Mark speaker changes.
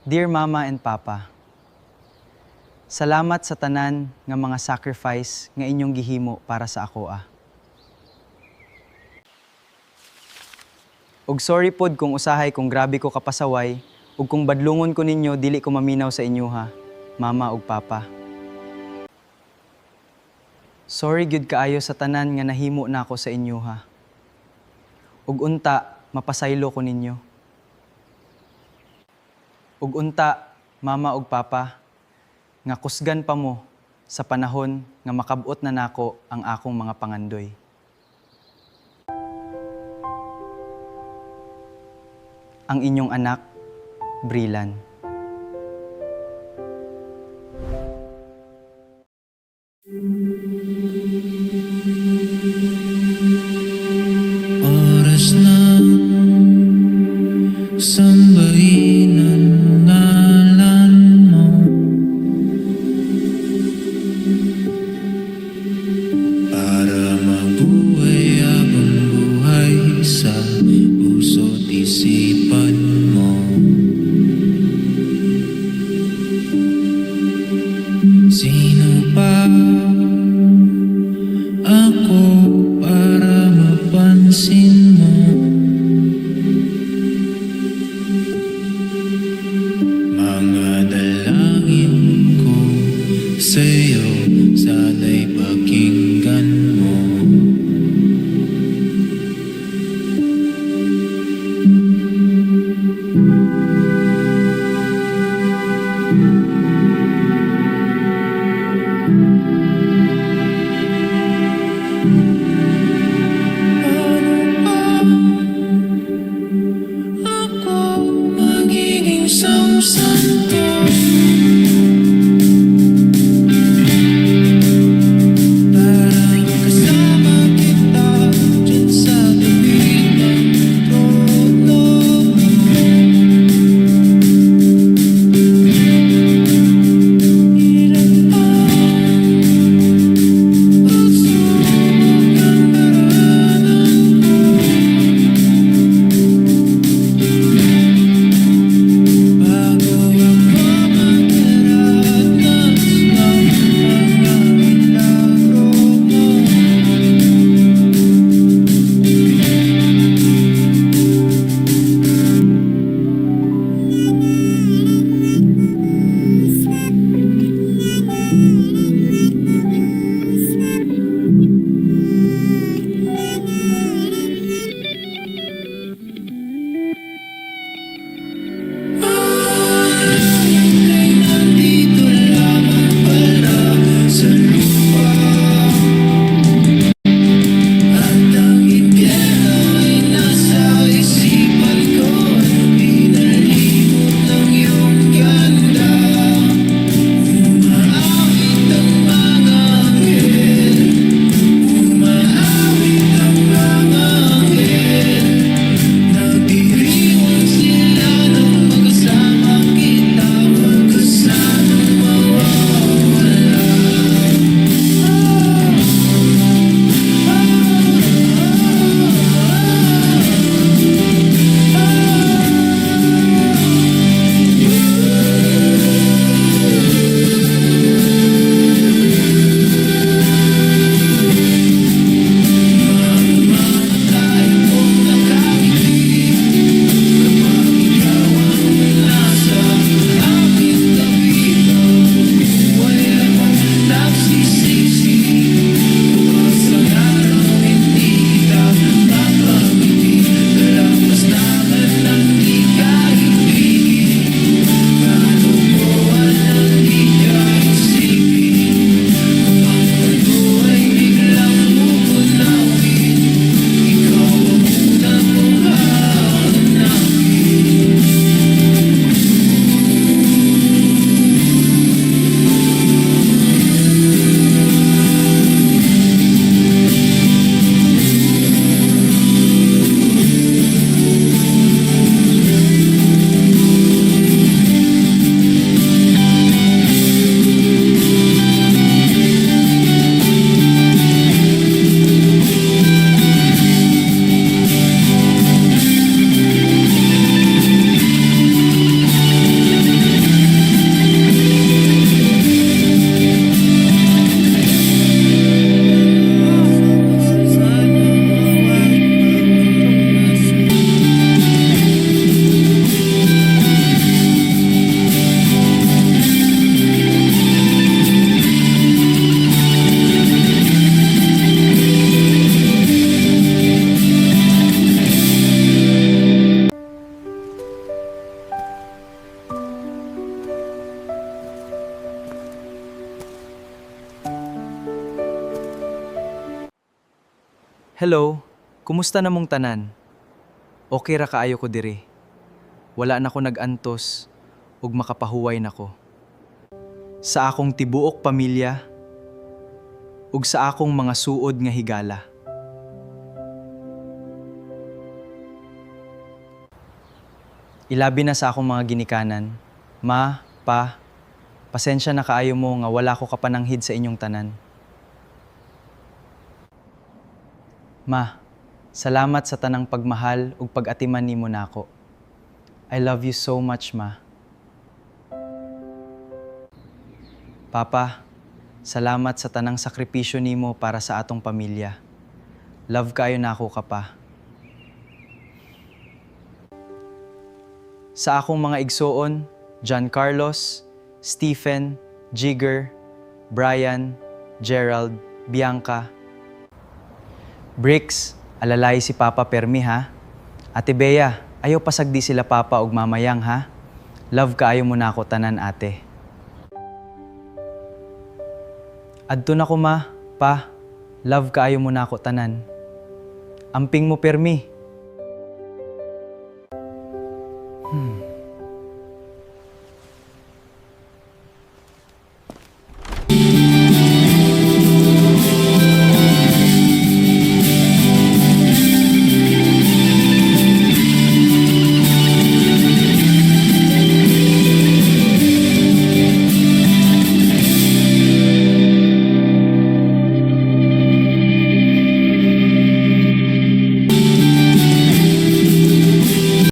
Speaker 1: Dear Mama and Papa, salamat sa tanan nga mga sacrifice nga inyong gihimo para sa ako. Ug sorry pod kung usahay kung grabe ko kapasaway ug kung badlungon ko ninyo dili ko maminaw sa inyo Mama ug Papa. Sorry gyud kaayo sa tanan nga nahimo nako sa inyo Ug unta mapasaylo ko ninyo. Ug unta, Mama ug Papa, nga kusgan pa mo sa panahon nga makabot na nako ang akong mga pangandoy. Ang inyong anak, Brilan.
Speaker 2: Oras na sambahin ang ngalan mo, para mabuhay habang buhay sa puso't isipan mo. Sino pa ako para mapansin mo? Mga dalangin ko sa'yo, sana'y pakinggan mo. Ako magiging santo, para makasama kita dyan sa tabi ng trono mo. Ilan pa pagsubok ang daranan ko, bago ako
Speaker 1: Hello, kumusta namong tanan? Okay ra kaayo ko diri. Wala na ko nag-antos ug makapahuway nako. Sa akong tibuok pamilya ug sa akong mga suod nga higala. Ilabi na sa akong mga ginikanan. Ma, pa, pasensya na kaayo mo nga wala ko kapananghid sa inyong tanan. Ma, salamat sa tanang pagmahal ug pag-atiman nimo nako. I love you so much, Ma. Papa, salamat sa tanang sakripisyo nimo para sa atong pamilya. Love kaayo nako ka pa. Sa akong mga igsoon, John Carlos, Stephen, Jigger, Brian, Gerald, Bianca, Bricks, alalay si Papa Permi ha. Ate Bea, ayaw pasagdi sila Papa ug mamayang ha. Love kaayo mo nako tanan ate. Adto na ko ma, pa. Love kaayo mo nako tanan. Amping mo Permi.